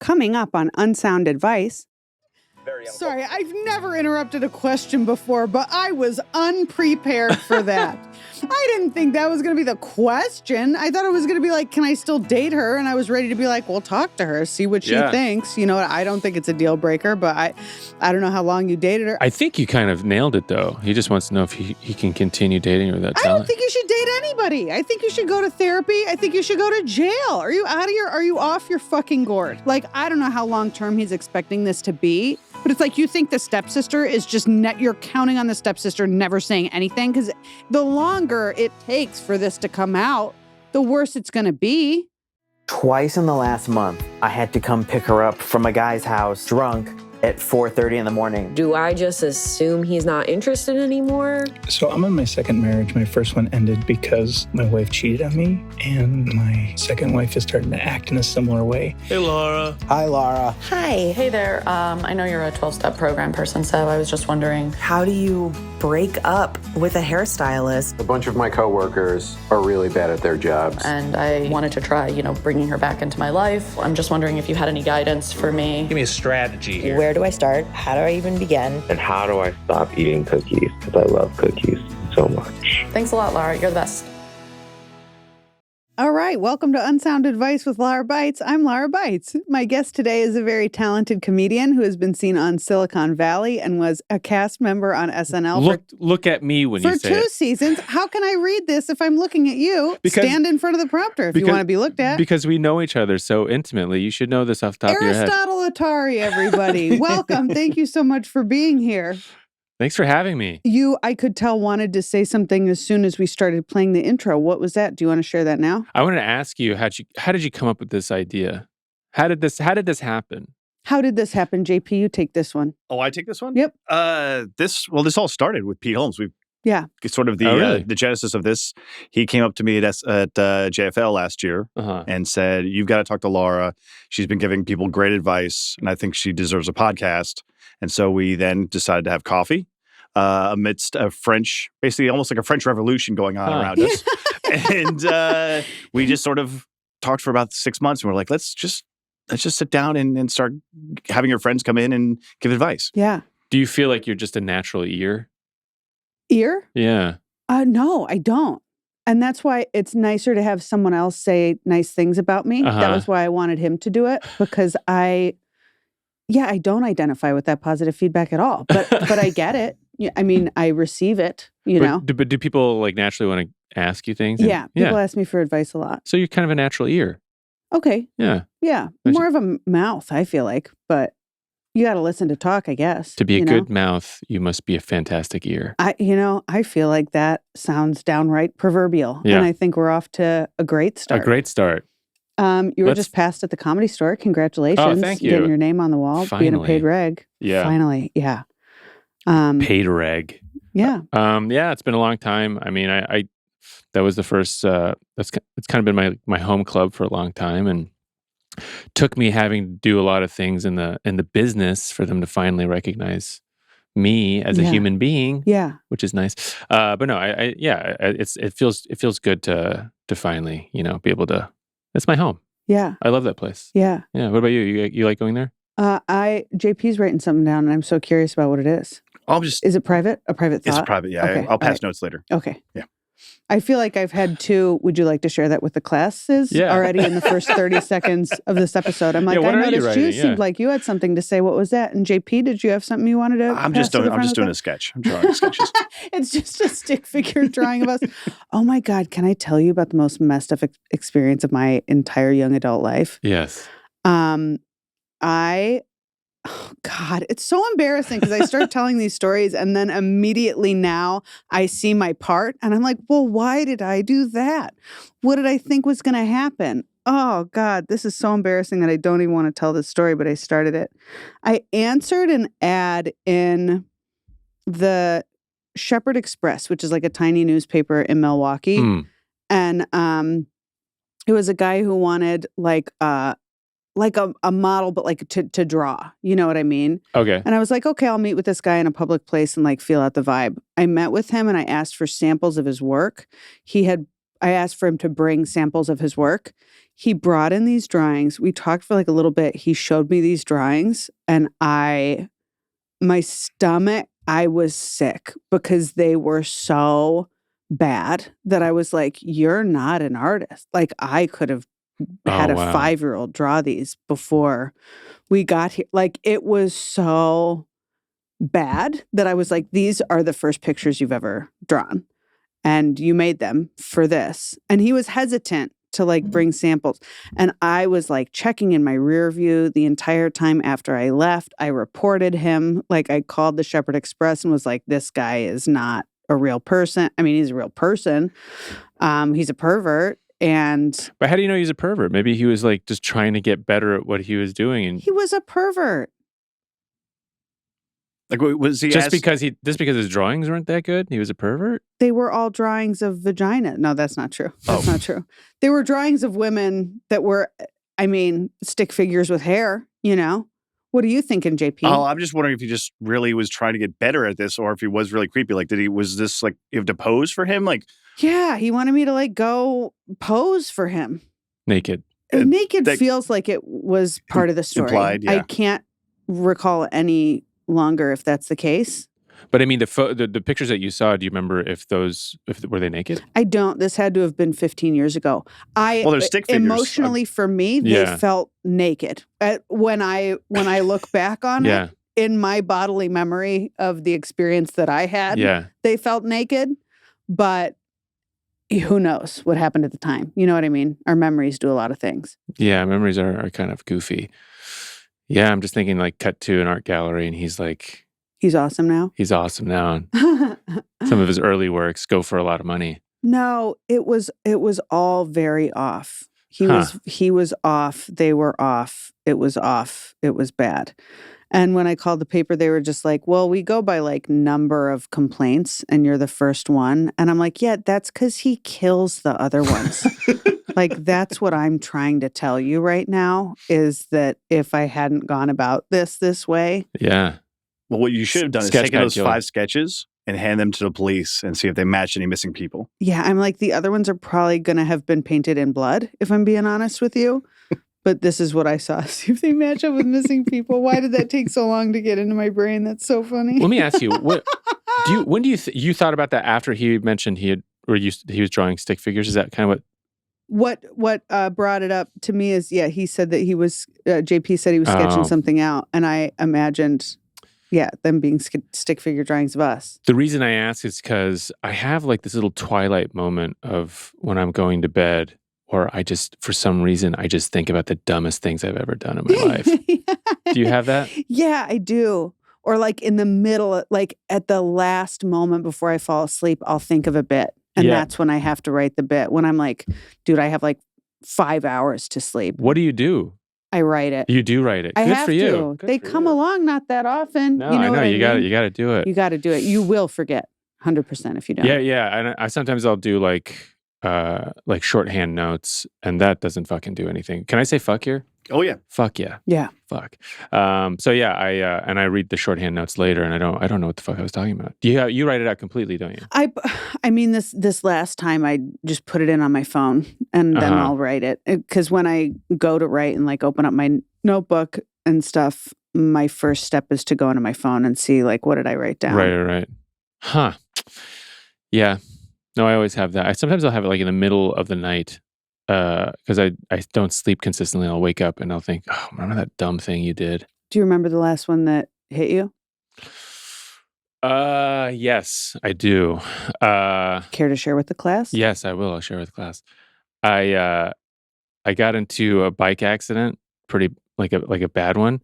Coming up on Unsound Advice. Sorry, I've never interrupted a question before, but I was unprepared for that. I didn't think that was going to be the question. I thought it was going to be like, can I still date her? And I was ready to be like, well, talk to her, see what she thinks. You know, I don't think it's a deal breaker, but I don't know how long you dated her. I think you kind of nailed it, though. He just wants to know if he can continue dating her without telling. I don't think you should date anybody. I think you should go to therapy. I think you should go to jail. Are you out of here? Are you off your fucking gourd? Like, I don't know how long-term he's expecting this to be. But it's like you think the stepsister is just you're counting on the stepsister never saying anything, because the longer it takes for this to come out, the worse it's going to be. Twice in the last month, I had to come pick her up from a guy's house drunk at 4:30 in the morning. Do I just assume he's not interested anymore? So I'm in my second marriage. My first one ended because my wife cheated on me, and my second wife is starting to act in a similar way. Hey, Lara. Hi, Lara. Hi. Hey there. I know you're a 12-step program person, so I was just wondering, how do you break up with a hairstylist? A bunch of my coworkers are really bad at their jobs. And I wanted to try, bringing her back into my life. I'm just wondering if you had any guidance for me. Give me a strategy here. Where do I start? How do I even begin? And how do I stop eating cookies? Because I love cookies so much. Thanks a lot, Lara. You're the best. All right, welcome to Unsound Advice with Lara Beitz. I'm Lara Beitz. My guest today is a very talented comedian who has been seen on Silicon Valley and was a cast member on SNL. Look at me when you say it. For 2 seasons. How can I read this if I'm looking at you? Stand in front of the prompter if you want to be looked at. Because we know each other so intimately. You should know this off the top of your head. Aristotle Athari, everybody. Welcome. Thank you so much for being here. Thanks for having me. You, I could tell, wanted to say something as soon as we started playing the intro. What was that? Do you want to share that now? I wanted to ask you, how did you come up with this idea? How did this happen? How did this happen? JP, you take this one. Oh, I take this one? Yep. This all started with Pete Holmes. It's sort of really? The genesis of this. He came up to me at JFL last year and said, "You've got to talk to Lara. She's been giving people great advice, and I think she deserves a podcast." And so we then decided to have coffee amidst a French, basically almost like a French Revolution going on around us. And we just sort of talked for about 6 months, and we're like, let's just sit down and start having your friends come in and give advice. Yeah. Do you feel like you're just a natural ear? Ear? Yeah. No, I don't. And that's why it's nicer to have someone else say nice things about me. That was why I wanted him to do it, because I don't identify with that positive feedback at all. But I get it. I mean, I receive it, know. But do people like naturally want to ask you things? Yeah. People ask me for advice a lot. So you're kind of a natural ear. Okay. Yeah. Yeah. More of a mouth, I feel like. But you got to listen to talk, I guess. To be a good mouth, you must be a fantastic ear. I feel like that sounds downright proverbial. Yeah. And I think we're off to a great start. A great start. You were just passed at the Comedy Store. Congratulations. Oh, thank you. Getting your name on the wall. Finally. Being a paid reg. Yeah. Finally. Yeah. Paid reg. Yeah. It's been a long time. I mean, I that was the first, it's kind of been my home club for a long time, and took me having to do a lot of things in the business for them to finally recognize me as a human being. Yeah. Which is nice. But no, it feels good to finally, be able to, it's my home. Yeah. I love that place. Yeah. Yeah. What about you? You like going there? JP's writing something down, and I'm so curious about what it is. Is it private? A private thought? It's private, yeah. Okay. I'll pass notes later. Okay. Yeah. I feel like I've had 2. Would you like to share that with the classes? Already in the first 30 seconds of this episode. I'm like, I noticed you seemed like you had something to say. What was that? And JP, did you have something you wanted to I'm just doing a sketch. I'm drawing sketches. It's just a stick figure drawing of us. Oh my God. Can I tell you about the most messed up experience of my entire young adult life? Yes. Oh God, it's so embarrassing because I start telling these stories and then immediately now I see my part and I'm like, well, why did I do that? What did I think was going to happen? Oh God, this is so embarrassing that I don't even want to tell this story, but I started it. I answered an ad in the Shepherd Express, which is like a tiny newspaper in Milwaukee. And it was a guy who wanted like a model, but like to draw. You know what I mean? Okay. And I was like, okay, I'll meet with this guy in a public place and like feel out the vibe. I met with him and I asked for samples of his work. I asked for him to bring samples of his work. He brought in these drawings. We talked for like a little bit. He showed me these drawings and my stomach, I was sick because they were so bad that I was like, you're not an artist. Like I could have had a 5-year-old draw these before we got here. Like it was so bad that I was like, these are the first pictures you've ever drawn. And you made them for this. And he was hesitant to like bring samples. And I was like checking in my rear view the entire time after I left. I reported him. Like I called the Shepherd Express and was like, this guy is not a real person. I mean, he's a real person. He's a pervert. But how do you know he's a pervert? Maybe he was like just trying to get better at what he was doing. And he was a pervert. Like, was he just because his drawings weren't that good? He was a pervert? They were all drawings of vagina. No, that's not true. That's not true. They were drawings of women that were, I mean, stick figures with hair, you know? What are you thinking, JP? Oh, I'm just wondering if he just really was trying to get better at this or if he was really creepy. Like, was this like, you have to pose for him? Like, yeah, he wanted me to like go pose for him. Naked. Naked feels like it was part of the story. Implied, yeah. I can't recall any longer if that's the case. But I mean, the pictures that you saw, do you remember if were they naked? I don't. This had to have been 15 years ago. Well, they're stick figures. Emotionally, for me, they felt naked. When I look back on it, in my bodily memory of the experience that I had, they felt naked. But who knows what happened at the time? You know what I mean? Our memories do a lot of things. Yeah, memories are kind of goofy. Yeah, I'm just thinking like cut to an art gallery and he's like... He's awesome now? He's awesome now. Some of his early works go for a lot of money. No, it was all very off. He was off. They were off. It was off. It was bad. And when I called the paper, they were just like, well, we go by like number of complaints and you're the first one. And I'm like, yeah, that's because he kills the other ones. Like, that's what I'm trying to tell you right now is that if I hadn't gone about this way. Yeah. Well, what you should have done is taken those 5 sketches and hand them to the police and see if they match any missing people. Yeah, I'm like, the other ones are probably going to have been painted in blood, if I'm being honest with you. But this is what I saw. See if they match up with missing people. Why did that take so long to get into my brain? That's so funny. Let me ask you, when do you thought about that after he mentioned he was drawing stick figures? Is that kind of what brought it up to me is, he said that he was, JP said he was sketching something out. And I imagined, them being stick figure drawings of us. The reason I ask is because I have like this little twilight moment of when I'm going to bed, or for some reason, I just think about the dumbest things I've ever done in my life. Do you have that? Yeah, I do. Or like in the middle, like at the last moment before I fall asleep, I'll think of a bit. And that's when I have to write the bit. When I'm like, dude, I have like 5 hours to sleep. What do you do? I write it. You do write it. I Good have for you. They come along not that often. No, you know I know. you got to do it. You got to do it. You will forget 100% if you don't. Yeah. And I sometimes I'll do like shorthand notes, and that doesn't fucking do anything. Can I say fuck here? Oh yeah. Fuck yeah. Yeah. Fuck. So yeah, I read the shorthand notes later, and I don't know what the fuck I was talking about. You write it out completely, don't you? I mean this last time I just put it in on my phone and then I'll write it, because when I go to write and like open up my notebook and stuff, my first step is to go into my phone and see like, what did I write down? Right. Huh. Yeah. No, I always have that. Sometimes I'll have it like in the middle of the night. Because I don't sleep consistently. I'll wake up and I'll think, oh, remember that dumb thing you did? Do you remember the last one that hit you? Yes, I do. Care to share with the class? Yes, I will. I'll share with the class. I got into a bike accident, pretty like a bad one,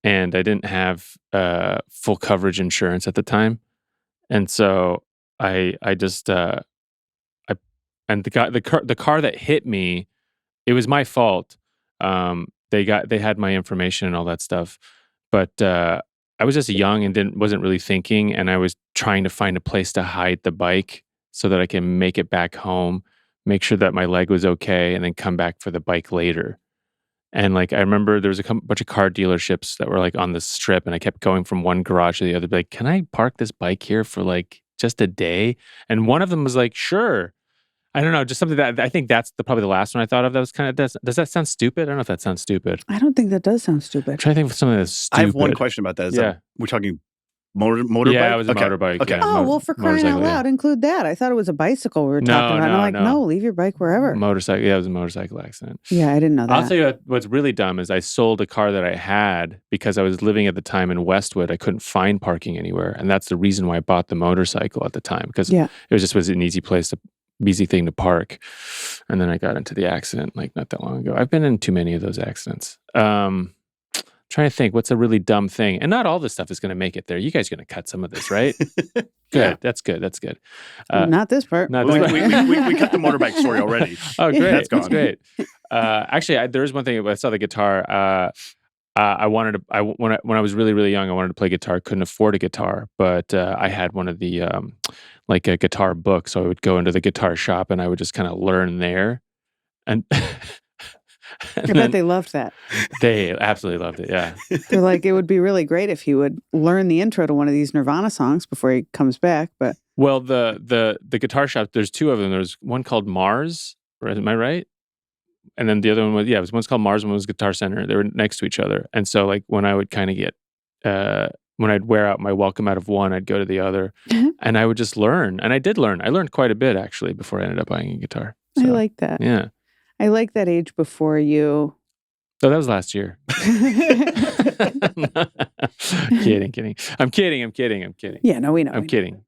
and I didn't have full coverage insurance at the time, and so I just. And the car that hit me, it was my fault. They had my information and all that stuff, but I was just young and wasn't really thinking, and I was trying to find a place to hide the bike so that I can make it back home, make sure that my leg was okay, and then come back for the bike later. And like I remember there was a bunch of car dealerships that were like on the strip, and I kept going from one garage to the other, like, can I park this bike here for like just a day? And one of them was like, sure. I don't know, just something that I think that's probably the last one I thought of that was kind of, does that sound stupid? I don't know if that sounds stupid. I don't think that does sound stupid. I'm trying to think of something that's stupid. I have one question about that. We're talking motorbike? Yeah, it was a motorbike. Okay. Yeah, well, for crying out loud, include that. I thought it was a bicycle we were talking about. And I'm like, no, leave your bike wherever. Motorcycle. Yeah, it was a motorcycle accident. Yeah, I didn't know that. I'll tell you what's really dumb is I sold a car that I had because I was living at the time in Westwood. I couldn't find parking anywhere. And that's the reason why I bought the motorcycle at the time, because it was an easy thing to park. And then I got into the accident like not that long ago. I've been in too many of those accidents. Trying to think what's a really dumb thing, and not all this stuff is going to make it there. You guys are going to cut some of this, right? Good. Yeah. That's good. Not this part. We cut the motorbike story already. Oh, great. That's gone. That's great. Actually, there is one thing. I saw the guitar. When I was really, really young, I wanted to play guitar. Couldn't afford a guitar, but I had one of the like a guitar book. So I would go into the guitar shop and I would just kind of learn there. And I bet they loved that. They absolutely loved it. Yeah. They're like, it would be really great if he would learn the intro to one of these Nirvana songs before he comes back. But well, the guitar shop, there's two of them. There's one called Mars. Am I right? And then the other one was one's called Mars, one was Guitar Center. They were next to each other. And so like when I would kind of get when I'd wear out my welcome out of one, I'd go to the other, and I would just learn. And I did learn. I learned quite a bit actually before I ended up buying a guitar. So, I like that. Yeah. I like that age before you. Oh, that was last year. Kidding. I'm kidding. Yeah, no, we know. I'm kidding.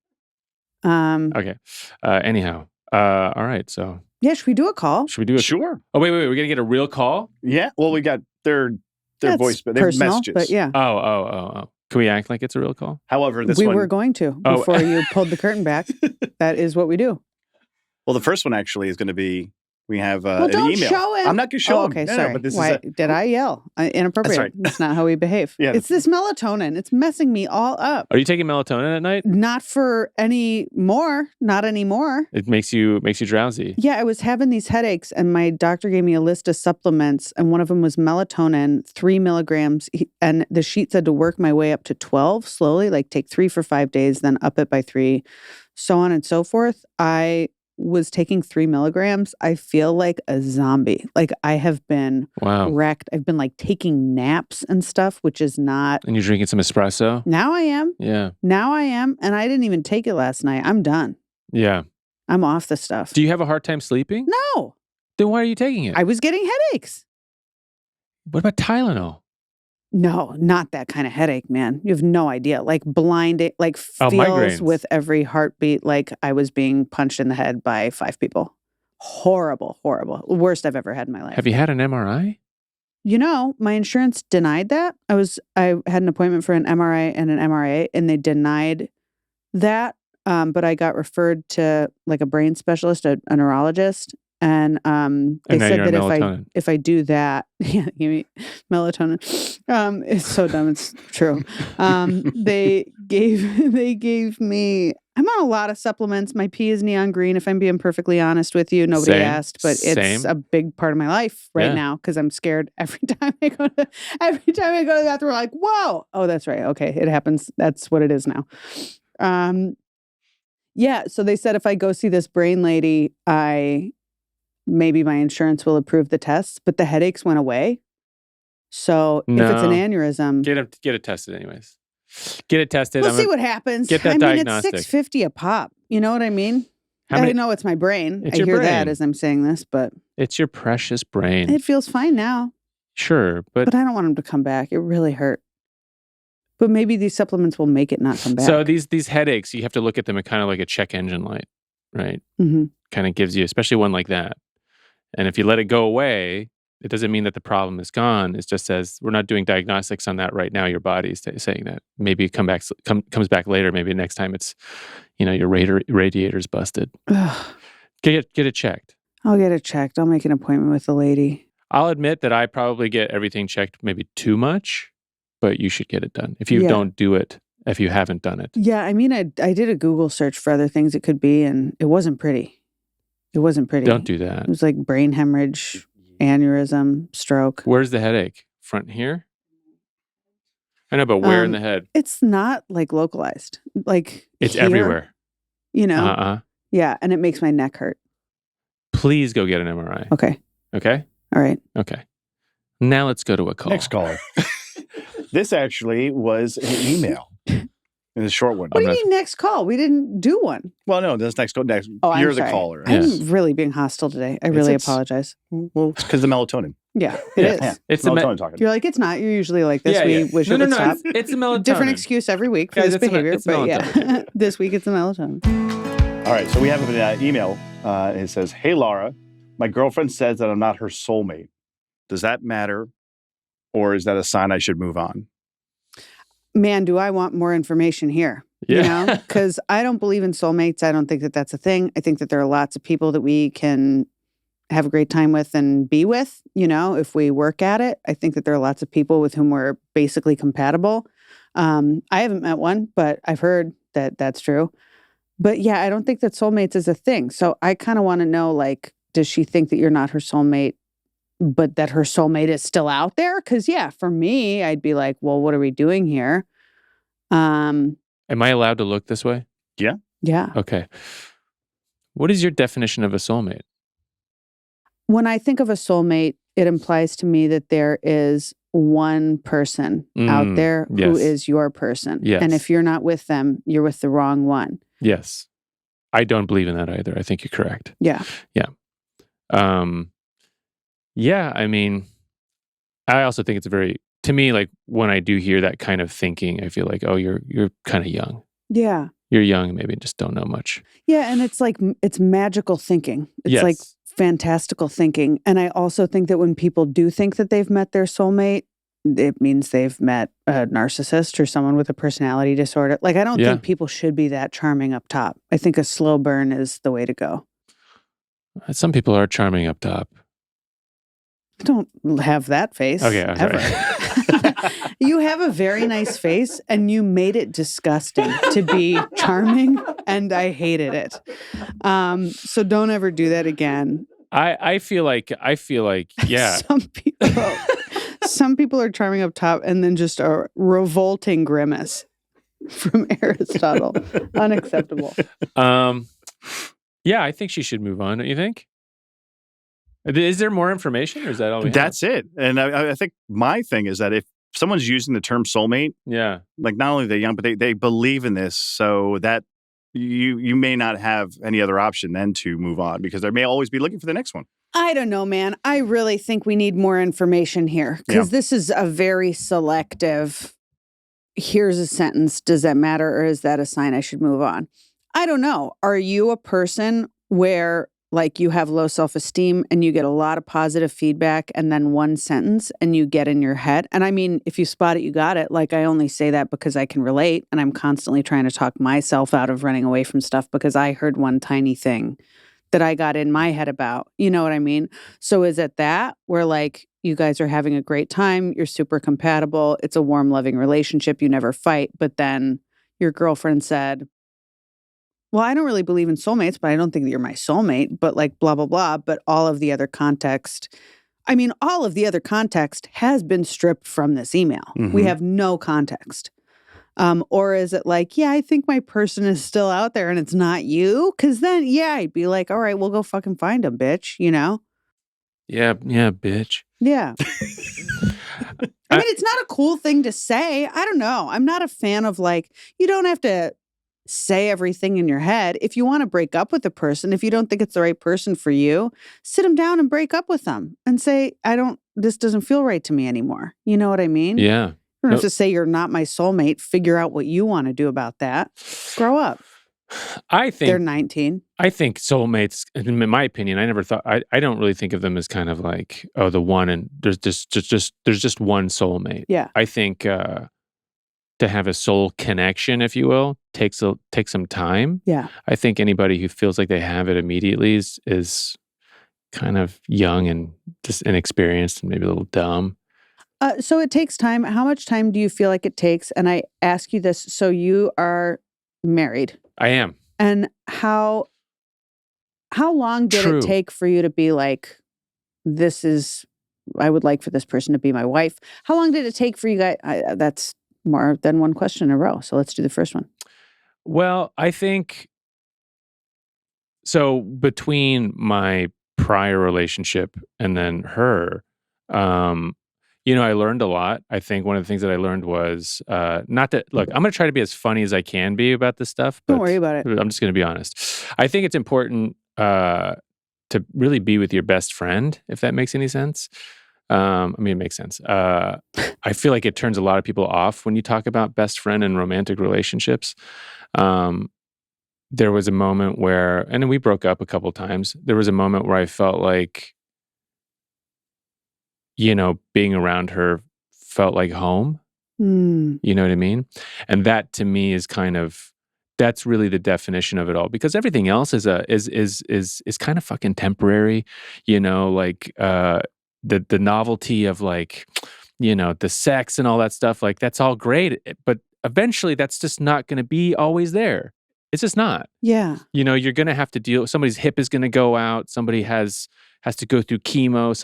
Okay. Anyhow. All right. So. Yeah, should we do a call? Sure. Oh, wait. We're gonna get a real call? Yeah. Well, we got their voice, but their messages. But yeah. Oh. Can we act like it's a real call? However, we were going to before you pulled the curtain back. That is what we do. Well, the first one actually is going to be. We have an email. Show him. I'm not going to show him. Okay, No, sorry. but this did I yell? Inappropriate. That's right. That's not how we behave. Yeah, it's this melatonin. It's messing me all up. Are you taking melatonin at night? Not for any more. Not anymore. It makes you drowsy. Yeah, I was having these headaches, and my doctor gave me a list of supplements, and one of them was melatonin, 3 milligrams, and the sheet said to work my way up to 12 slowly, like take 3 for 5 days, then up it by 3, so on and so forth. I was taking 3 milligrams. I feel like a zombie. Like I have been wrecked. I've been like taking naps and stuff, which is not. And you're drinking some espresso? Now I am. Yeah. Now I am. And I didn't even take it last night. I'm done. Yeah. I'm off the stuff. Do you have a hard time sleeping? No. Then why are you taking it? I was getting headaches. What about Tylenol? No, not that kind of headache, man. You have no idea. Like blinding, like feels with every heartbeat like I was being punched in the head by 5 people. Horrible. Worst I've ever had in my life. Have you had an MRI? You know, my insurance denied that. I had an appointment for an MRI and an MRA, and they denied that. But I got referred to like a brain specialist, a neurologist. And they said that if I do that, give me melatonin. It's so dumb. It's true. They gave me. I'm on a lot of supplements. My pee is neon green. If I'm being perfectly honest with you, nobody asked, but it's a big part of my life right now because I'm scared every time I go to the bathroom. I'm like, whoa! Oh, that's right. Okay, it happens. That's what it is now. Yeah. So they said if I go see this brain lady, maybe my insurance will approve the tests, but the headaches went away. So if it's an aneurysm, get it tested anyways. Get it tested. We'll see what happens. Get that diagnostic. It's $6.50 a pop. You know what I mean? I know it's my brain. I hear that as I'm saying this, but it's your precious brain. It feels fine now. Sure, but I don't want him to come back. It really hurt. But maybe these supplements will make it not come back. So these headaches, you have to look at them at kind of like a check engine light, right? Mm-hmm. Kind of gives you, especially one like that. And if you let it go away, it doesn't mean that the problem is gone. It just says, we're not doing diagnostics on that right now. Your body is saying that. Maybe it comes back later. Maybe next time it's, your radiator's busted. Get it checked. I'll get it checked. I'll make an appointment with the lady. I'll admit that I probably get everything checked maybe too much, but you should get it done. If you don't do it, if you haven't done it. Yeah, I mean, I did a Google search for other things it could be, and it wasn't pretty. It wasn't pretty. Don't do that. It was like brain hemorrhage, aneurysm, stroke. Where's the headache? Front here? I know, but where in the head? It's not like localized. Like it's here, everywhere. Yeah, and it makes my neck hurt. please go get an MRI. Okay. Okay? All right. Okay. Now let's go to a call. Next caller. This actually was an email. It's a short one. What do you mean next call? We didn't do one. Well, no, this next call. Oh, You're I'm the sorry. caller. I'm really being hostile today. I really apologize. Well, it's because of the melatonin. Yeah, it is. Yeah. It's the melatonin talking. You're like, it's not. You're usually like this. We wish it would stop. It's the melatonin. Different excuse every week for this behavior. It's but yeah, this week it's the melatonin. All right, so we have an email. It says, "Hey, Lara, my girlfriend says that I'm not her soulmate. Does that matter? Or is that a sign I should move on?" Man, do I want more information here. Yeah. You know, because I don't believe in soulmates. I don't think that that's a thing. I think that there are lots of people that we can have a great time with and be with, you know, if we work at it. I think that there are lots of people with whom we're basically compatible. I haven't met one, but I've heard that that's true. But yeah, I don't think that soulmates is a thing. So I kind of want to know, like, does she think that you're not her soulmate, but that her soulmate is still out there? Because yeah, for me, I'd be like, well, what are we doing here? Am I allowed to look this way? Yeah. Yeah. Okay. What is your definition of a soulmate? When I think of a soulmate, it implies to me that there is one person out there who is your person. Yes. And if you're not with them, you're with the wrong one. Yes. I don't believe in that either. I think you're correct. Yeah. Yeah. Yeah, I mean, I also think it's to me, like when I do hear that kind of thinking, I feel like, oh, you're kind of young. Yeah. You're young, maybe just don't know much. Yeah, and it's like, it's magical thinking. It's like fantastical thinking. And I also think that when people do think that they've met their soulmate, it means they've met a narcissist or someone with a personality disorder. Like, I don't think people should be that charming up top. I think a slow burn is the way to go. Some people are charming up top. I don't have that face. Okay, I'm ever. sorry. You have a very nice face, and you made it disgusting to be charming, and I hated it. So don't ever do that again. I feel like, yeah. Some people are charming up top, and then just a revolting grimace from Aristotle. Unacceptable. Yeah, I think she should move on. Don't you think? Is there more information, or is that all we have? That's it. And I think my thing is that if someone's using the term soulmate, like not only are they young, but they believe in this, so that you may not have any other option than to move on, because they may always be looking for the next one. I don't know, man. I really think we need more information here, because this is a very selective, here's a sentence, does that matter, or is that a sign I should move on? I don't know. Are you a person where, like, you have low self-esteem and you get a lot of positive feedback and then one sentence and you get in your head? And I mean, if you spot it, you got it. Like, I only say that because I can relate, and I'm constantly trying to talk myself out of running away from stuff because I heard one tiny thing that I got in my head about. You know what I mean? So is it that where, like, you guys are having a great time, you're super compatible, it's a warm, loving relationship, you never fight, but then your girlfriend said, well, I don't really believe in soulmates, but I don't think that you're my soulmate, but like blah, blah, blah. But all of the other context has been stripped from this email. Mm-hmm. We have no context. Or is it like, yeah, I think my person is still out there and it's not you? Because then, yeah, I'd be like, all right, we'll go fucking find him, bitch, you know? Yeah, bitch. Yeah. I mean, it's not a cool thing to say. I don't know. I'm not a fan of, like, you don't have to say everything in your head. If you want to break up with a person, if you don't think it's the right person for you, sit them down and break up with them and say, this doesn't feel right to me anymore. You know what I mean? Yeah. You don't have to say you're not my soulmate. Figure out what you want to do about that. Grow up. I think they're 19. I think soulmates, in my opinion, I don't really think of them as kind of like, oh, the one, and there's just one soulmate. Yeah. I think to have a soul connection, if you will, takes some time. Yeah. I think anybody who feels like they have it immediately is kind of young and just inexperienced and maybe a little dumb. So it takes time. How much time do you feel like it takes? And I ask you this, so you are married. I am. And how long did it take for you to be like, I would like for this person to be my wife? How long did it take for you guys? That's more than one question in a row. So let's do the first one. Well, I think so between my prior relationship and then her, I learned a lot. I think one of the things that I learned was not that, look, I'm going to try to be as funny as I can be about this stuff, but Don't worry about it. I'm just going to be honest. I think it's important to really be with your best friend, if that makes any sense. It makes sense. I feel like it turns a lot of people off when you talk about best friend and romantic relationships. There was a moment where, and we broke up a couple times. There was a moment where I felt like, being around her felt like home. You know what I mean? And that to me is that's really the definition of it all, because everything else is kind of fucking temporary, like the novelty of like, the sex and all that stuff, like that's all great, but eventually that's just not going to be always there. It's just not. Yeah. You're going to have to deal, somebody's hip is going to go out, somebody has to go through chemo,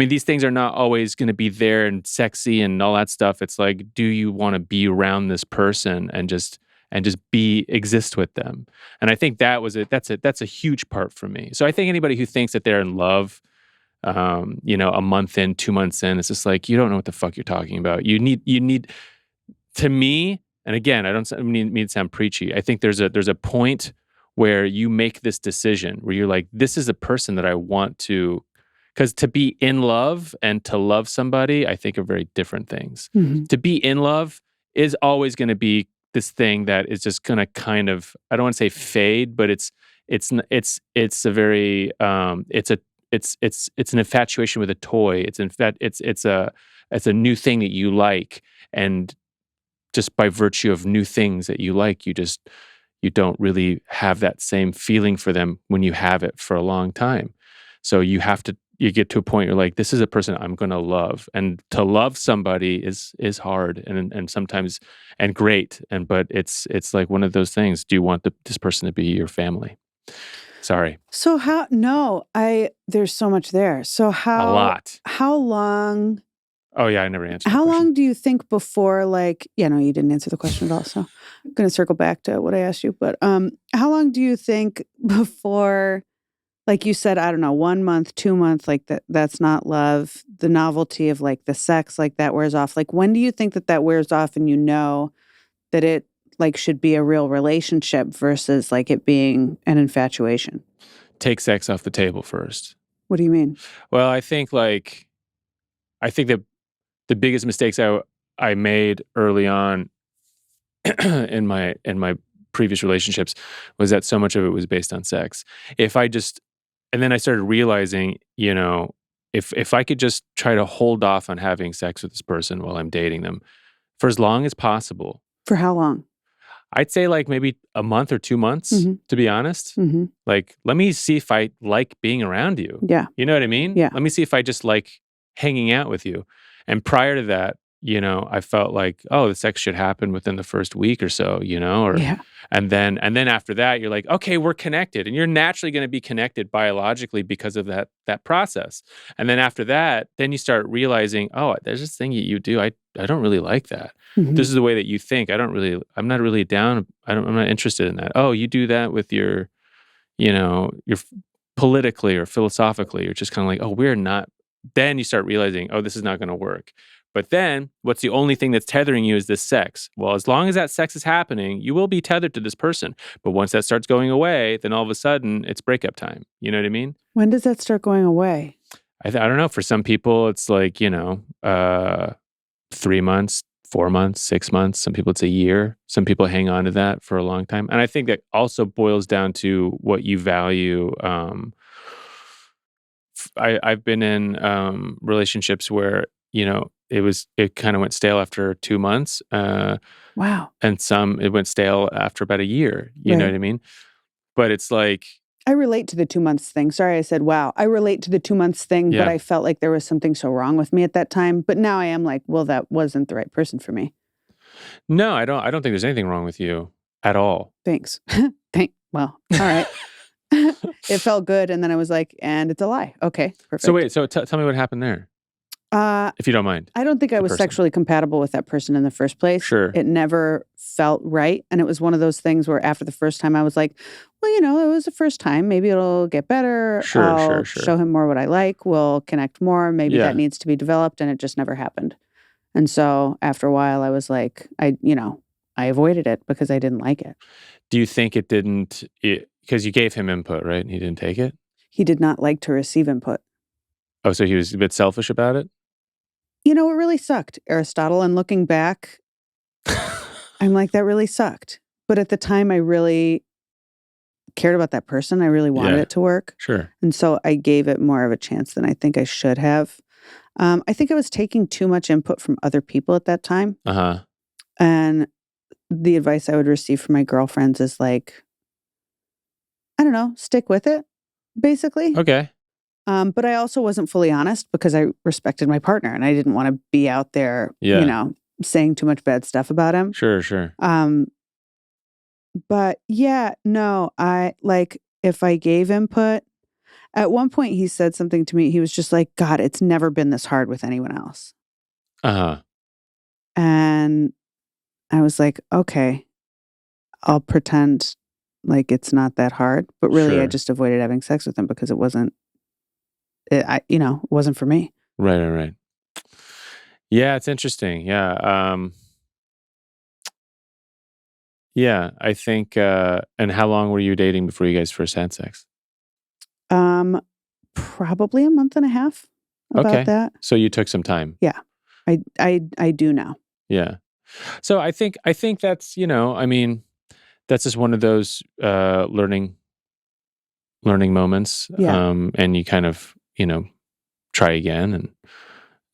these things are not always going to be there and sexy and all that stuff. It's like, do you want to be around this person and just exist with them? And I think that was it. That's a huge part for me. So I think anybody who thinks that they're in love, a month in, 2 months in, it's just like, you don't know what the fuck you're talking about. You need, to me, and again, I don't mean to sound preachy. I think there's a point where you make this decision where you're like, this is a person that I want to, because to be in love and to love somebody, I think are very different things. Mm-hmm. To be in love is always going to be this thing that is just going to kind of, I don't want to say fade, but it's a very, it's an infatuation with a toy. It's a new thing that you like, and just by virtue of new things that you like, you don't really have that same feeling for them when you have it for a long time. So you get to a point you're like, this is a person I'm going to love, and to love somebody is hard and sometimes and great, but it's like one of those things. Do you want this person to be your family? Sorry. So there's so much there. So a lot. How long? Oh yeah, I never answered. How long do you think before, like, you didn't answer the question at all. So I'm going to circle back to what I asked you. But how long do you think before, like you said, I don't know, 1 month, 2 months, like that's not love. The novelty of like the sex, like that wears off. Like when do you think that wears off and that it like should be a real relationship versus like it being an infatuation? Take sex off the table first. What do you mean? Well, I think that the biggest mistakes I made early on in my previous relationships was that so much of it was based on sex. And then I started realizing, if I could just try to hold off on having sex with this person while I'm dating them for as long as possible. For how long? I'd say like maybe a month or 2 months, mm-hmm. to be honest. Mm-hmm. Like, let me see if I like being around you. Yeah. You know what I mean? Yeah. Let me see if I just like hanging out with you. And prior to that, I felt like, oh, the sex should happen within the first week or so, yeah. And then after that, you're like, okay, we're connected, and you're naturally going to be connected biologically because of that process. And then after that, then you start realizing, oh, there's this thing that you do. I don't really like that. Mm-hmm. This is the way that you think. I'm not really down. I'm not interested in that. Oh, you do that with your politically or philosophically. You're just kind of like, oh, we're not. Then you start realizing, oh, this is not going to work. But then what's the only thing that's tethering you is this sex. Well, as long as that sex is happening, you will be tethered to this person. But once that starts going away, then all of a sudden it's breakup time. You know what I mean? When does that start going away? I don't know. For some people, it's like, 3 months, 4 months, 6 months. Some people it's a year. Some people hang on to that for a long time. And I think that also boils down to what you value. I've been in relationships where, it kind of went stale after 2 months. Wow. And some, it went stale after about a year. You know what I mean? But it's like... I relate to the 2 months thing. Sorry, I said, wow. I relate to the 2 months thing, but I felt like there was something so wrong with me at that time. But now I am like, well, that wasn't the right person for me. No, I don't think there's anything wrong with you at all. Thanks. Well, all right. It felt good. And then I was like, and it's a lie. Okay, perfect. So wait, tell me what happened there. If you don't mind. I don't think I was sexually compatible with that person in the first place. Sure. It never felt right. And it was one of those things where after the first time I was like, well, it was the first time. Maybe it'll get better. I'll show him more what I like. We'll connect more. Maybe that needs to be developed. And it just never happened. And so after a while I was like, I avoided it because I didn't like it. Do you think it didn't, because you gave him input, right? And he didn't take it? He did not like to receive input. Oh, so he was a bit selfish about it? It really sucked, Aristotle. And looking back, I'm like, that really sucked. But at the time, I really cared about that person. I really wanted it to work. Sure. And so I gave it more of a chance than I think I should have. I think I was taking too much input from other people at that time. Uh-huh. And the advice I would receive from my girlfriends is like, I don't know, stick with it, basically. Okay. But I also wasn't fully honest because I respected my partner and I didn't want to be out there, saying too much bad stuff about him. Sure. But if I gave input, at one point he said something to me. He was just like, God, it's never been this hard with anyone else. Uh-huh. And I was like, okay, I'll pretend like it's not that hard. But really, I just avoided having sex with him because it wasn't for me. Right. Yeah, it's interesting. Yeah. I think, and how long were you dating before you guys first had sex? Probably a month and a half about that. So you took some time. Yeah. I do now. Yeah. So I think that's, that's just one of those, learning moments. Yeah. And you kind of, try again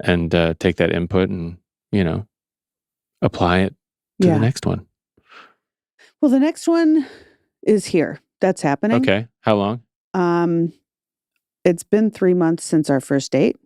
and take that input and, apply it to the next one. Well, the next one is here. That's happening. Okay. How long? It's been 3 months since our first date.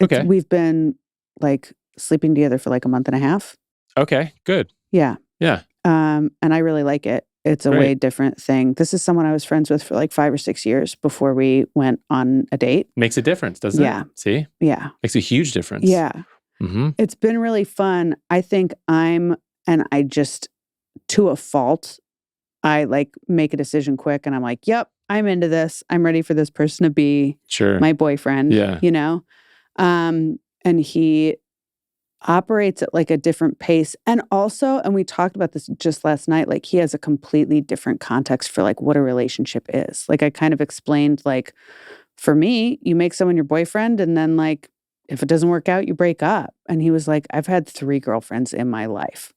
Okay. We've been like sleeping together for like a month and a half. Okay. Good. Yeah. Yeah. And I really like it. It's a way different thing. This is someone I was friends with for like 5 or 6 years before we went on a date. Makes a difference, doesn't it? See? Yeah. Makes a huge difference. Yeah. Mm-hmm. It's been really fun. I think I just, to a fault, I like make a decision quick and I'm like, yep, I'm into this. I'm ready for this person to be my boyfriend. Yeah. And he operates at like a different pace. And we talked about this just last night, like he has a completely different context for like what a relationship is. Like I kind of explained, like for me, you make someone your boyfriend and then like if it doesn't work out, you break up. And he was like, I've had 3 girlfriends in my life.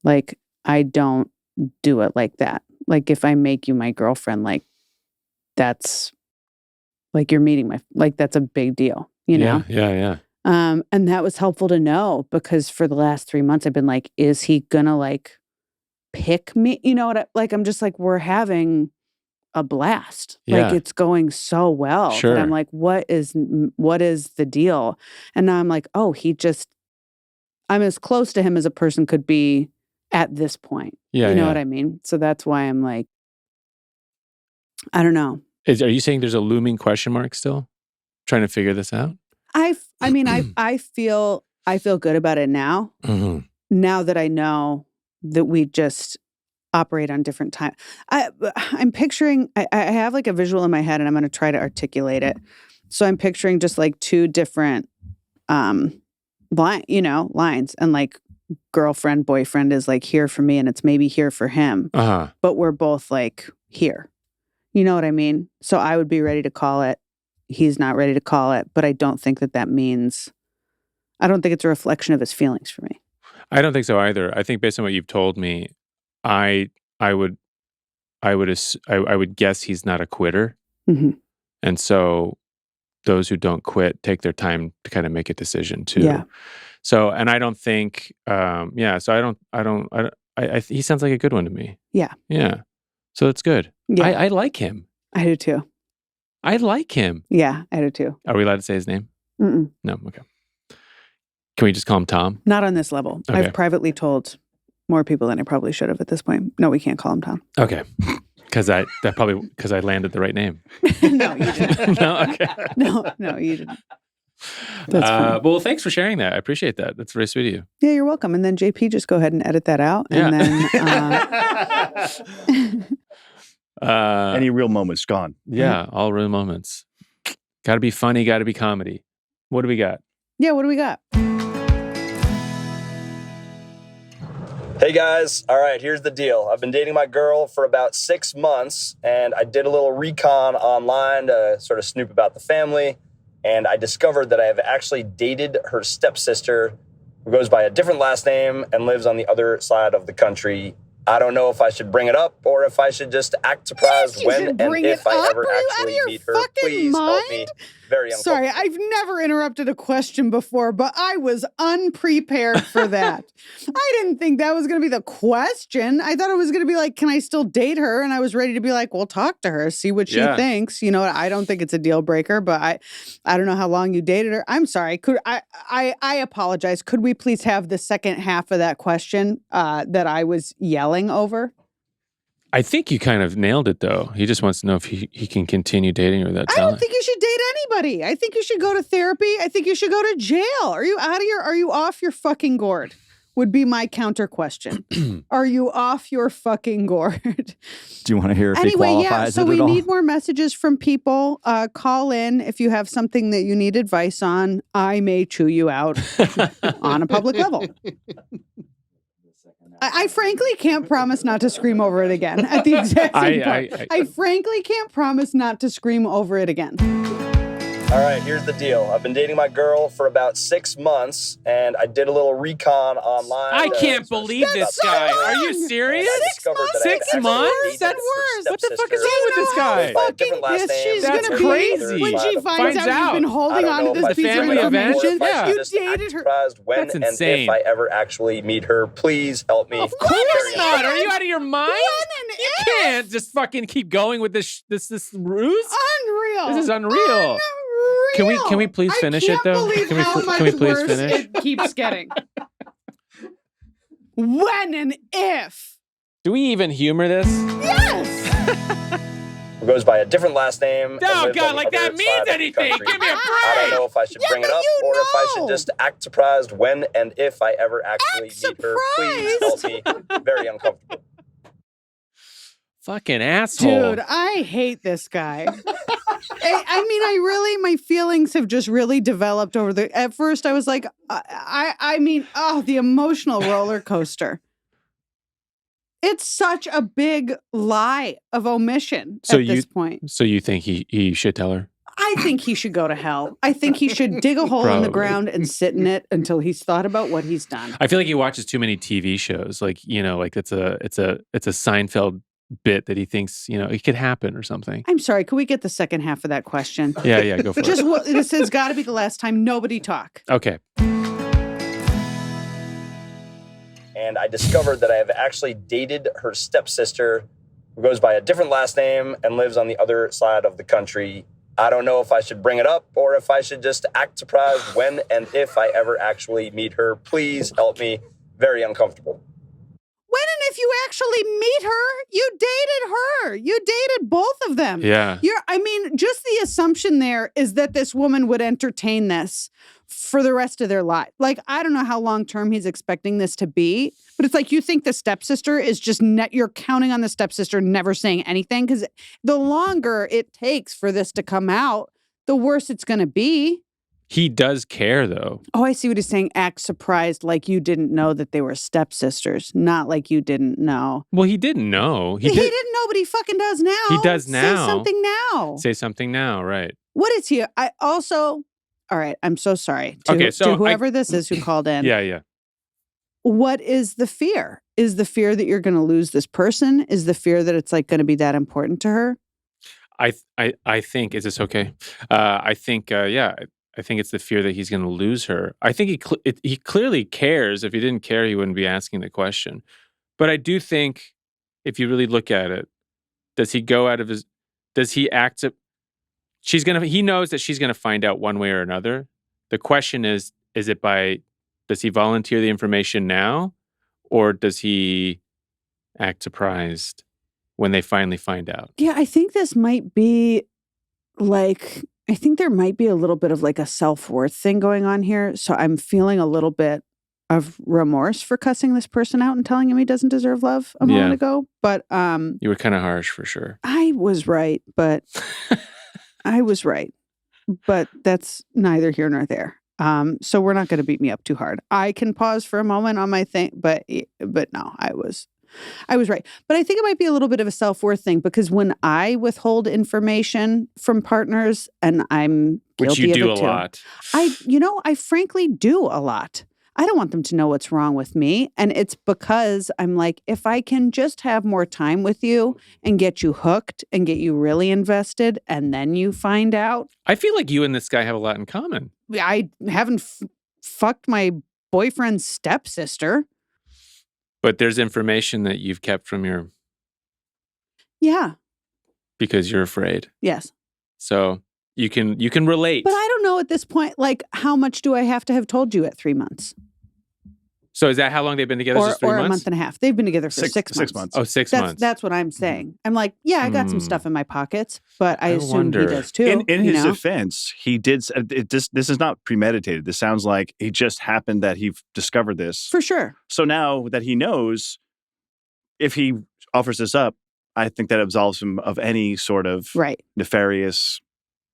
Like I don't do it like that. Like if I make you my girlfriend, like that's like you're meeting that's a big deal, Yeah. And that was helpful to know because for the last 3 months I've been like, is he gonna like pick me? You know what? I'm just like, we're having a blast. Yeah. Like it's going so well. Sure. And I'm like, what is the deal? And now I'm like, oh, I'm as close to him as a person could be at this point. Yeah. You know what I mean? So that's why I'm like, I don't know. Are you saying there's a looming question mark still? Trying to figure this out? I feel good about it now. Mm-hmm. Now that I know that we just operate on different time. I'm picturing, I have like a visual in my head and I'm going to try to articulate it. So I'm picturing just like 2 different, lines and like girlfriend, boyfriend is like here for me and it's maybe here for him. Uh-huh. But we're both like here. You know what I mean? So I would be ready to call it. He's not ready to call it, but I don't think that means, I don't think it's a reflection of his feelings for me. I don't think so either. I think based on what you've told me, I would guess he's not a quitter. Mm-hmm. And so those who don't quit take their time to kind of make a decision too. Yeah. So, and I don't think, he sounds like a good one to me. Yeah. Yeah. So that's good. Yeah. I like him. I do too. I like him. Yeah, I do too. Are we allowed to say his name? Mm-mm. No? Okay. Can we just call him Tom? Not on this level. Okay. I've privately told more people than I probably should have at this point. No, we can't call him Tom. Okay. Because I landed the right name. No, you didn't. No? Okay. No, you didn't. That's funny. Well, thanks for sharing that. I appreciate that. That's very sweet of you. Yeah, you're welcome. And then JP, just go ahead and edit that out. And then any real moments gone. Yeah, all real moments. Got to be funny, got to be comedy. What do we got? Yeah, what do we got? Hey guys, all right, here's the deal. I've been dating my girl for about 6 months, and I did a little recon online to sort of snoop about the family, and I discovered that I have actually dated her stepsister, who goes by a different last name and lives on the other side of the country. I don't know if I should bring it up or if I should just act surprised when and if I ever actually meet her. Please help me. Very uncomfortable. Sorry, I've never interrupted a question before, but I was unprepared for that. I didn't think that was going to be the question. I thought it was going to be like, can I still date her? And I was ready to be like, well, talk to her, see what she thinks. You know, I don't think it's a deal breaker, but I don't know how long you dated her. I'm sorry. I apologize. Could we please have the second half of that question that I was yelling over? I think you kind of nailed it, though. He just wants to know if he can continue dating her without telling. I don't think you should date anybody. I think you should go to therapy. I think you should go to jail. Are you out of your? Are you off your fucking gourd? Would be my counter question. Are you off your fucking gourd? Do you want to hear if he qualifies so it we at all? need more messages from people. Call in if you have something that you need advice on. I may chew you out on a public level. I frankly can't promise not to scream over it again at the exact same point. I frankly can't promise not to scream over it again. All right, here's the deal. I've been dating my girl for about 6 months, and I did a little recon online. I can't believe this guy. Are you serious? 6 months? That's worse. What the fuck is wrong with this guy? Fucking this she's That's gonna crazy. be when she finds out you've been holding on to this piece of information. Yeah. You dated her. When That's and insane. if I ever actually meet her, please help me. Of course not. Are you out of your mind? You can't just fucking keep going with this ruse. Unreal. This is unreal. Can we please finish it though? Can we please finish? It keeps getting. When and if. Do we even humor this? Yes. Who goes by a different last name. Oh God, like that means anything. Give me a break. I don't know if I should bring it up or if I should just act surprised when and if I ever actually meet her. Please help me. Very uncomfortable. Fucking asshole. Dude, I hate this guy. My feelings have just really developed at first I was like, the emotional roller coaster. It's such a big lie of omission at this point. So you think he should tell her? I think he should go to hell. I think he should dig a hole in the ground and sit in it until he's thought about what he's done. I feel like he watches too many TV shows. Like, like it's a Seinfeld bit that he thinks, it could happen or something. I'm sorry, could we get the second half of that question? Yeah, go for it. This has got to be the last time nobody talk. Okay. And I discovered that I have actually dated her stepsister, who goes by a different last name and lives on the other side of the country. I don't know if I should bring it up or if I should just act surprised when and if I ever actually meet her. Please help me. Very uncomfortable. When and if you actually meet her, you dated her. You dated both of them. Yeah. Just the assumption there is that this woman would entertain this for the rest of their life. Like, I don't know how long-term he's expecting this to be, but it's like you think the stepsister is just you're counting on the stepsister never saying anything, because the longer it takes for this to come out, the worse it's going to be. He does care, though. Oh, I see what he's saying. Act surprised like you didn't know that they were stepsisters, not like you didn't know. Well, he didn't know. He didn't know, but he fucking does now. He does now. Say something now. Say something now, right. What is he? All right, I'm so sorry to whoever this is who called in. Yeah. What is the fear? Is the fear that you're going to lose this person? Is the fear that it's like going to be that important to her? I think, is this okay? I think it's the fear that he's going to lose her. I think he clearly cares. If he didn't care, he wouldn't be asking the question. But I do think, if you really look at it, does he go out of his? Does he act? He knows that she's gonna find out one way or another. The question is it by? Does he volunteer the information now, or does he act surprised when they finally find out? Yeah, I think this might be like I think there might be a little bit of like a self-worth thing going on here. So I'm feeling a little bit of remorse for cussing this person out and telling him he doesn't deserve love a moment ago. But you were kind of harsh for sure. I was right, but But that's neither here nor there. So we're not going to beat me up too hard. I can pause for a moment on my thing, but no, I was right. But I think it might be a little bit of a self-worth thing because when I withhold information from partners and I'm guilty which you do of it a too, lot. I frankly do a lot. I don't want them to know what's wrong with me. And it's because I'm like, if I can just have more time with you and get you hooked and get you really invested and then you find out. I feel like you and this guy have a lot in common. I haven't fucked my boyfriend's stepsister. But there's information that you've kept from your... Yeah. Because you're afraid. Yes. So you can relate. But I don't know at this point, like, how much do I have to have told you at 3 months? So is that how long they've been together? Just 3 months? Or a month and a half. They've been together for 6 months. 6 months. Oh, 6 months. That's what I'm saying. I'm like, yeah, I got some stuff in my pockets, but I assume he does too. In his defense, he did. This is not premeditated. This sounds like it just happened that he discovered this. For sure. So now that he knows, if he offers this up, I think that absolves him of any sort of nefarious,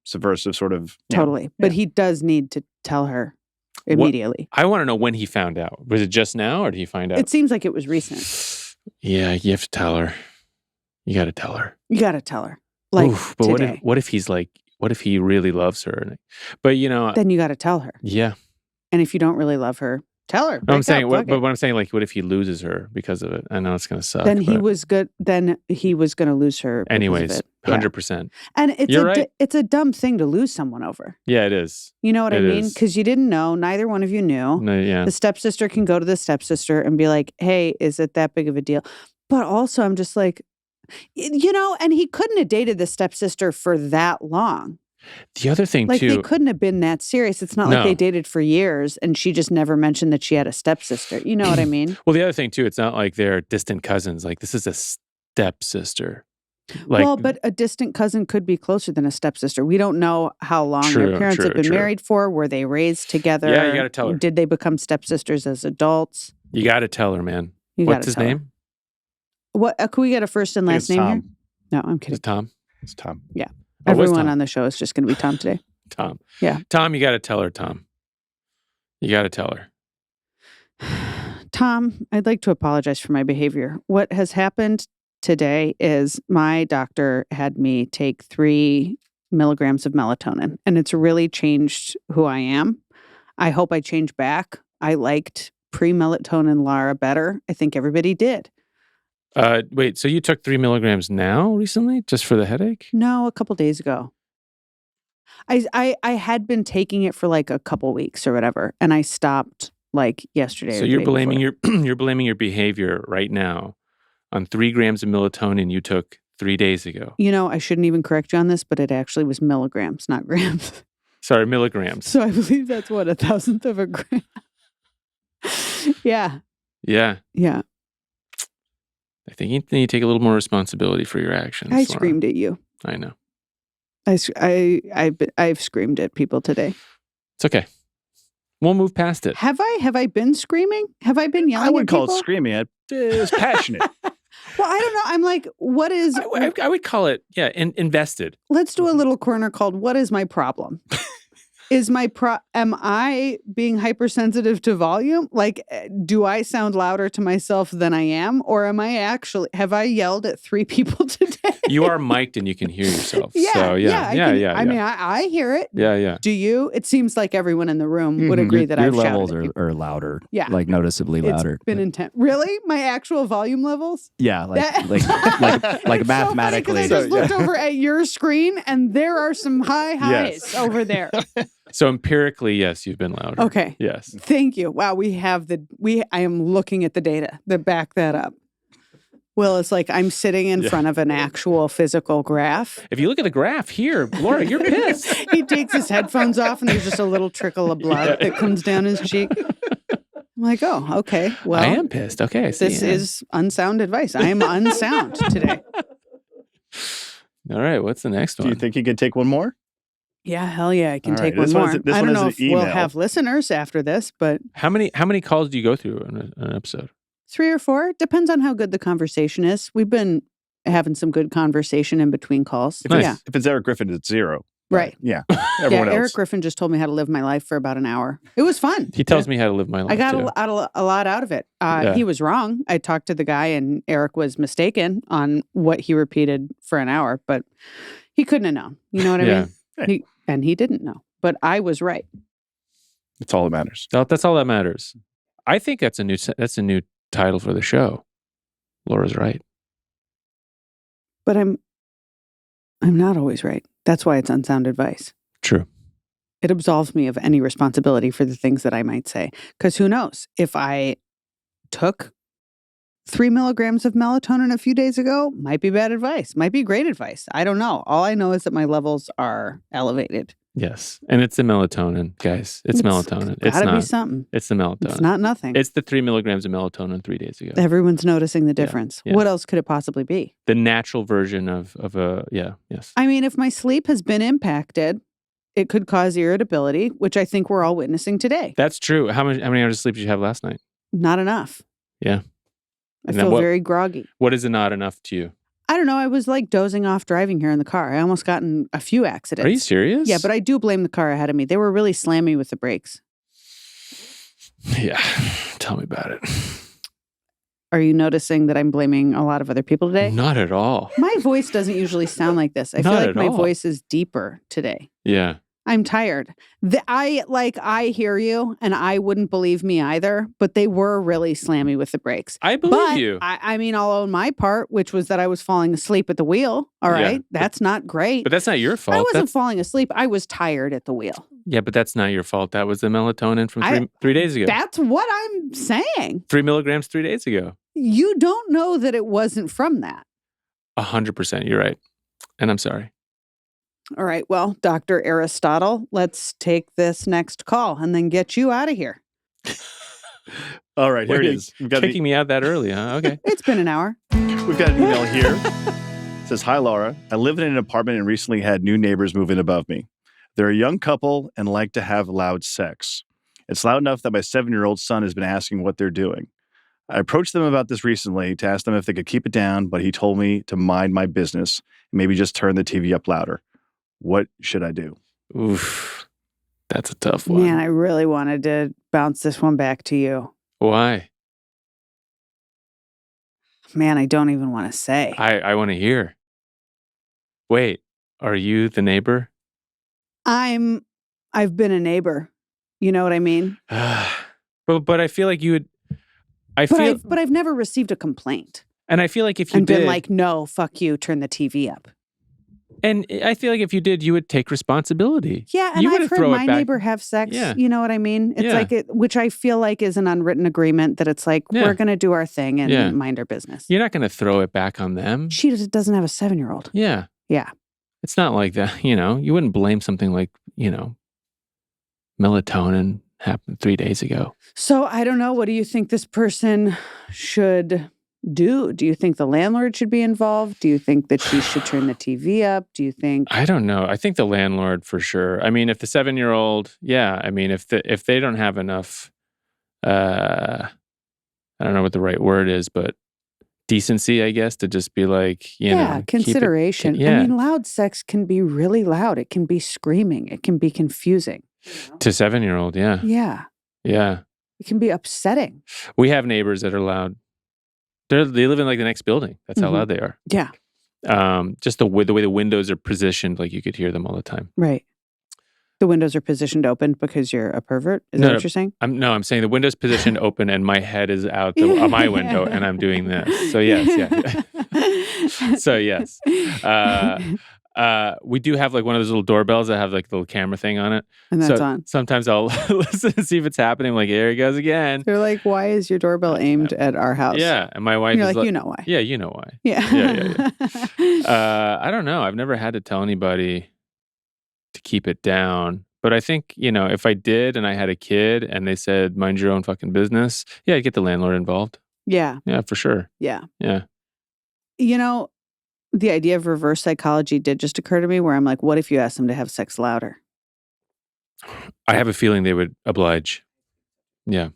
subversive sort of... Totally. But he does need to tell her immediately. I want to know when he found out. Was it just now or did he find out? It seems like it was recent. Yeah, you have to tell her. You got to tell her. You got to tell her. Like, oof, but today. what if he's like, what if he really loves her? But then you got to tell her. Yeah. And if you don't really love her, tell her. I'm saying, but what I'm saying, like, what if he loses her because of it? I know it's going to suck. Then he was good. Then he was going to lose her. Anyways, 100%. And You're right. It's a dumb thing to lose someone over. Yeah, it is. You know what I mean? Because you didn't know. Neither one of you knew. No, yeah. The stepsister can go to the stepsister and be like, "Hey, is it that big of a deal?" But also, I'm just like, and he couldn't have dated the stepsister for that long. The other thing, like, too... they couldn't have been that serious. It's not like they dated for years and she just never mentioned that she had a stepsister. You know what I mean? Well, the other thing, too, it's not like they're distant cousins. Like, this is a stepsister. Like, well, but a distant cousin could be closer than a stepsister. We don't know how long their parents have been married for. Were they raised together? Yeah, you got to tell her. Did they become stepsisters as adults? You got to tell her, man. What's his name? What? Can we get a first and last name Tom. here? No, I'm kidding. It's Tom? It's Tom. Yeah. Oh, Everyone on the show is just going to be Tom today. Tom. Yeah. Tom, you got to tell her, Tom. You got to tell her. Tom, I'd like to apologize for my behavior. What has happened today is my doctor had me take 3 milligrams of melatonin, and it's really changed who I am. I hope I change back. I liked pre-melatonin Lara better. I think everybody did. Wait, so you took 3 milligrams now recently just for the headache? No, a couple days ago. I had been taking it for like a couple weeks or whatever, and I stopped like yesterday. So you're blaming you're blaming your behavior right now on 3 grams of melatonin you took 3 days ago. I shouldn't even correct you on this, but it actually was milligrams, not grams. Sorry, milligrams. So I believe that's what, 1,000th of a gram. Yeah. Yeah. Yeah. I think you need to take a little more responsibility for your actions. I screamed at you. I know. I've screamed at people today. It's okay. We'll move past it. Have I been screaming? Have I been yelling? I wouldn't at call people? it screaming. It was passionate. Well, I don't know. I'm like, what is... I would call it, invested. Let's do a little corner called, what is my problem? Am I being hypersensitive to volume? Like, do I sound louder to myself than I am? Or have I yelled at 3 people today? You are mic'd and you can hear yourself. Yeah, so, yeah. I mean, I hear it. Yeah. Do you? It seems like everyone in the room would agree that I've your levels shouted at are louder. Yeah. Like noticeably louder. It's been intense. Really? My actual volume levels? Yeah, like It's mathematically. So funny 'cause I just looked over at your screen and there are some high highs over there. So empirically, yes, you've been louder. Okay. Yes. Thank you. Wow, I am looking at the data that back that up. Well, it's like I'm sitting in front of an actual physical graph. If you look at the graph here, Laura, you're pissed. He takes his headphones off and there's just a little trickle of blood that comes down his cheek. I'm like, oh, okay. Well, I am pissed. Okay. This is unsound advice. I am unsound today. All right. What's the next one? Do you think you could take one more? Yeah, hell yeah, I can All take right, one this more. one is- this I one don't is know an if we'll email. have listeners after this, but How many calls do you go through in an episode? 3 or 4 depends on how good the conversation is. We've been having some good conversation in between calls. If it's Eric Griffin, it's 0. Right. Yeah. Everyone else. Eric Griffin just told me how to live my life for about an hour. It was fun. He tells me how to live my life. I got too. a lot out of it. He was wrong. I talked to the guy, and Eric was mistaken on what he repeated for an hour, but he couldn't have known. You know what I mean? He didn't know, but I was right. That's all that matters. That's all that matters. I think that's a new title for the show. Laura's right. But I'm not always right. That's why it's unsound advice. True. It absolves me of any responsibility for the things that I might say. Because who knows? If I took 3 milligrams of melatonin a few days ago, might be bad advice, might be great advice. I don't know. All I know is that my levels are elevated. Yes. And it's the melatonin, guys. It's melatonin. It's Gotta not be something. It's the melatonin. It's not nothing. It's the 3 milligrams of melatonin 3 days ago. Everyone's noticing the difference. Yeah. What else could it possibly be? The natural version of yes. I mean, if my sleep has been impacted, it could cause irritability, which I think we're all witnessing today. That's true. How many hours of sleep did you have last night? Not enough. Yeah. I feel very groggy. What is it not enough to you? I don't know. I was like dozing off driving here in the car. I almost got in a few accidents. Are you serious? Yeah, but I do blame the car ahead of me. They were really slammy with the brakes. Yeah. Tell me about it. Are you noticing that I'm blaming a lot of other people today? Not at all. My voice doesn't usually sound like this. I feel Not like at my all. voice is deeper today. Yeah. I'm tired. I hear you, and I wouldn't believe me either, but they were really slammy with the brakes. I believe you. I mean, I'll own my part, which was that I was falling asleep at the wheel. All right. That's not great. But that's not your fault. I wasn't falling asleep. I was tired at the wheel. Yeah, but that's not your fault. That was the melatonin from 3 days ago. That's what I'm saying. 3 milligrams 3 days ago. You don't know that it wasn't from that. 100%. You're right. And I'm sorry. All right. Well, Dr. Aristotle, let's take this next call and then get you out of here. All right, here Wait, it is. We've got kicking me out that early, huh? Okay. It's been an hour. We've got an email here. It says, "Hi, Laura. I live in an apartment and recently had new neighbors move in above me. They're a young couple and like to have loud sex. It's loud enough that my 7-year-old son has been asking what they're doing. I approached them about this recently to ask them if they could keep it down, but he told me to mind my business and maybe just turn the TV up louder. What should I do?" Oof. That's a tough one. Man, I really wanted to bounce this one back to you. Why? Man, I don't even want to say. I want to hear. Wait, are you the neighbor? I've been a neighbor. You know what I mean? But I feel like you would. But I've never received a complaint. And I feel like if you and did, been like, no, fuck you, turn the TV up. And I feel like if you did, you would take responsibility. Yeah, and I've heard my neighbor have sex. Yeah. You know what I mean? It's like which I feel like is an unwritten agreement that it's like we're going to do our thing and mind our business. You're not going to throw it back on them. She doesn't have a 7-year-old. Yeah. Yeah. It's not like that. You wouldn't blame something like melatonin happened 3 days ago. So I don't know. What do you think this person should do? Do you think the landlord should be involved? Do you think that she should turn the TV up? Do you think? I don't know. I think the landlord for sure. I mean, if the 7-year-old, yeah. I mean, if they don't have enough, I don't know what the right word is, but decency, I guess, to just be like, you know, consideration. Yeah. I mean, loud sex can be really loud. It can be screaming. It can be confusing. To 7-year-old, yeah. Yeah. Yeah. It can be upsetting. We have neighbors that are loud. They live in like the next building. That's how loud they are. Yeah. Just the way the windows are positioned, like you could hear them all the time. Right. The windows are positioned open because you're a pervert? Is that what you're saying? I'm saying the window's positioned open and my head is out my window and I'm doing this. So yes, yeah. So yes. We do have like one of those little doorbells that have like the little camera thing on it. And that's on. Sometimes I'll listen and see if it's happening. I'm like, here he goes again. They're like, why is your doorbell aimed at our house? Yeah. And my wife and you're is like, you know why. Yeah, you know why. Yeah. Yeah. I don't know. I've never had to tell anybody to keep it down. But I think, if I did and I had a kid and they said, mind your own fucking business, I'd get the landlord involved. Yeah. Yeah, for sure. Yeah. Yeah. the idea of reverse psychology did just occur to me where I'm like, what if you asked them to have sex louder? I have a feeling they would oblige. Yeah.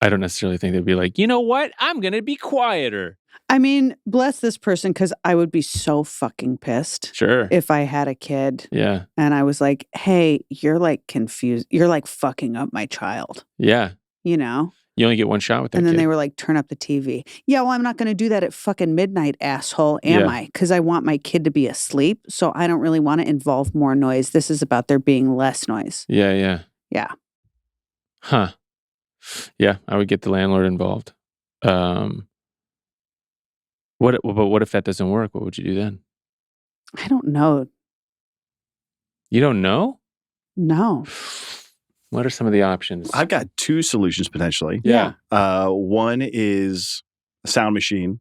I don't necessarily think they'd be like, you know what? I'm going to be quieter. I mean, bless this person, because I would be so fucking pissed. Sure. If I had a kid. Yeah. And I was like, hey, you're like confused. You're like fucking up my child. Yeah. You know? You only get one shot with that And then kid. they were like, turn up the TV. Yeah, well, I'm not going to do that at fucking midnight, asshole, am I? Because I want my kid to be asleep. So I don't really want to involve more noise. This is about there being less noise. Yeah. Yeah. Huh. Yeah, I would get the landlord involved. But what if that doesn't work? What would you do then? I don't know. You don't know? No. What are some of the options? I've got two solutions potentially. Yeah. One is a sound machine.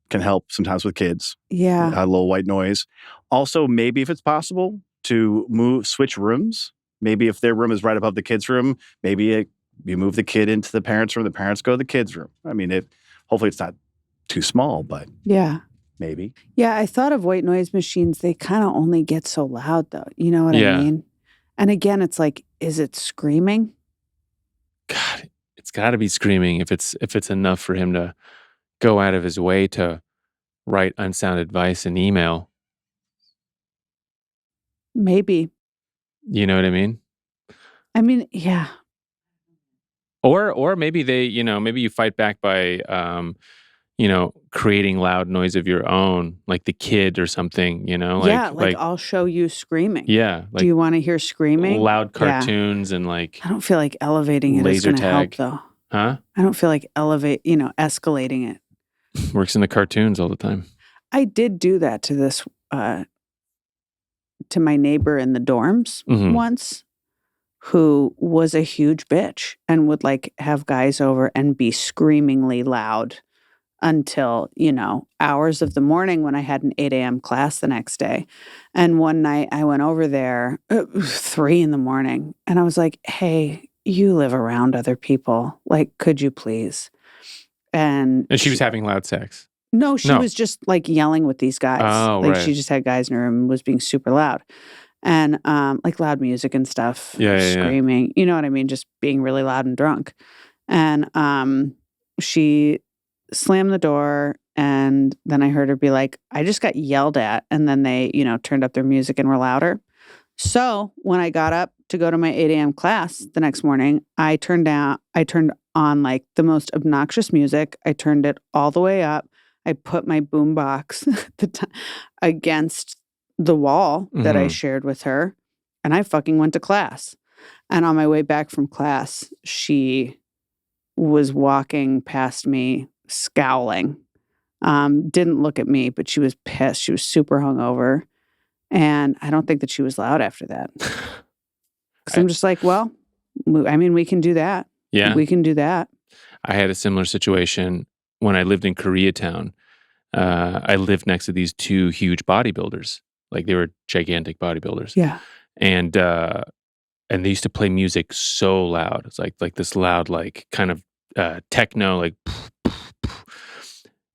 Can help sometimes with kids. Yeah. A little white noise. Also, maybe if it's possible to switch rooms. Maybe if their room is right above the kids' room, maybe you move the kid into the parents' room. The parents go to the kids' room. I mean, hopefully it's not too small, but yeah. Maybe. Yeah, I thought of white noise machines. They kind of only get so loud, though. You know what I mean? And again, it's like, is it screaming? God, it's got to be screaming if it's enough for him to go out of his way to write unsound advice in email. Maybe. You know what I mean? I mean, yeah. Or maybe maybe you fight back by creating loud noise of your own, like the kid or something, like I'll show you screaming. Yeah. Do you want to hear screaming? Loud cartoons and like I don't feel like elevating it is going to help though. Huh? I don't feel like escalating it. Works in the cartoons all the time. I did do that to this to my neighbor in the dorms once, who was a huge bitch and would like have guys over and be screamingly loud until, hours of the morning when I had an 8 a.m. class the next day. And one night I went over there, 3 a.m, and I was like, hey, you live around other people. Like, could you please? And she was having loud sex. No, she was just like yelling with these guys. Oh, like right. she just had guys in her room and was being super loud. And like loud music and stuff. Screaming. You know what I mean? Just being really loud and drunk. And she slammed the door, and then I heard her be like, I just got yelled at. And then they, turned up their music and were louder. So when I got up to go to my 8 a.m. class the next morning, I turned on like the most obnoxious music. I turned it all the way up. I put my boombox against the wall that I shared with her, and I fucking went to class. And on my way back from class, she was walking past me scowling. Didn't look at me, but she was pissed. She was super hungover. And I don't think that she was loud after that. Because I'm just like, well, I mean, we can do that. Yeah. We can do that. I had a similar situation when I lived in Koreatown. I lived next to these two huge bodybuilders. Like they were gigantic bodybuilders. Yeah. And they used to play music so loud. It's like this loud, like kind of techno, like.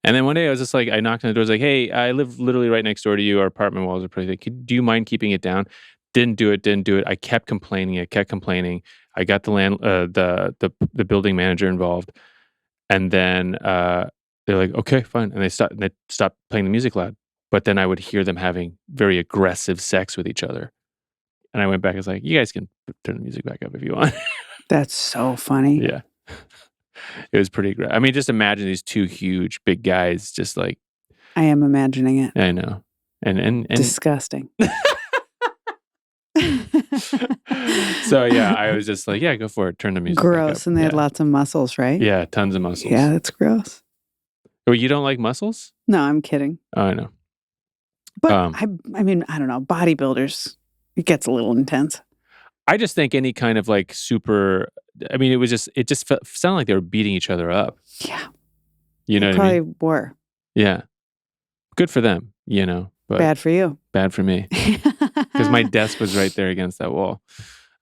And then one day I was just like, I knocked on the door. I was like, hey, I live literally right next door to you. Our apartment walls are pretty thick. Do you mind keeping it down? Didn't do it. I kept complaining. I got the building manager involved. And then they're like, okay, fine. And they stopped playing the music loud. But then I would hear them having very aggressive sex with each other. And I went back and was like, you guys can turn the music back up if you want. That's so funny. Yeah. It was pretty great. I mean, just imagine these two huge, big guys just like. I am imagining it. I know. And disgusting. So yeah, I was just like, yeah, go for it. Turn the music gross. back up. And they had lots of muscles, right? Yeah, tons of muscles. Yeah, that's gross. Oh, you don't like muscles? No, I'm kidding. Oh, I know. But I mean, I don't know. Bodybuilders, it gets a little intense. I just think any kind of like super. I mean, it just sounded like they were beating each other up. Yeah. You know they what I mean? Probably were. Yeah. Good for them, but bad for you. Bad for me. Because my desk was right there against that wall.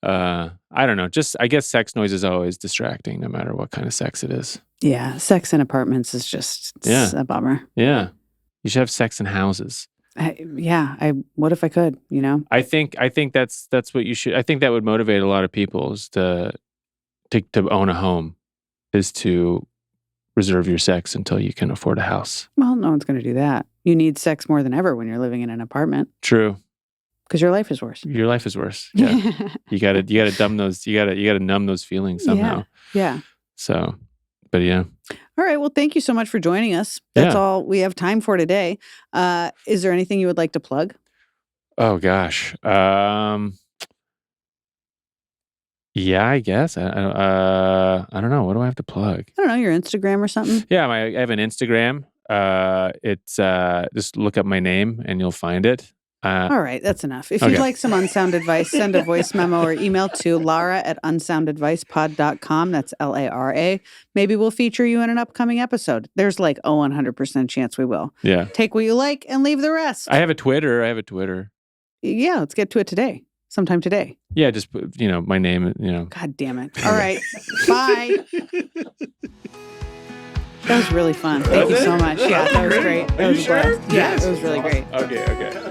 I don't know. I guess sex noise is always distracting, no matter what kind of sex it is. Yeah. Sex in apartments is just a bummer. Yeah. You should have sex in houses. What if I could, I think that's what you should. I think that would motivate a lot of people is to own a home, is to reserve your sex until you can afford a house. Well, no one's going to do that. You need sex more than ever when you're living in an apartment. True. Because your life is worse. Your life is worse. Yeah. you gotta numb those. You gotta numb those feelings somehow. Yeah. So, but yeah. All right. Well, thank you so much for joining us. That's all we have time for today. Is there anything you would like to plug? Oh gosh. Yeah, I guess. I don't know. What do I have to plug? I don't know. Your Instagram or something? Yeah, I have an Instagram. It's just look up my name and you'll find it. All right, that's enough. If you'd like some unsound advice, send a voice memo or email to lara@unsoundadvicepod.com. That's Lara. Maybe we'll feature you in an upcoming episode. There's 100% chance we will. Yeah. Take what you like and leave the rest. I have a Twitter. Yeah, let's get to it today. Sometime today. Yeah, just my name. God damn it! All right, bye. That was really fun. Thank you so much. Yeah, that was great. That was a blast. Yeah, it was really great. Okay.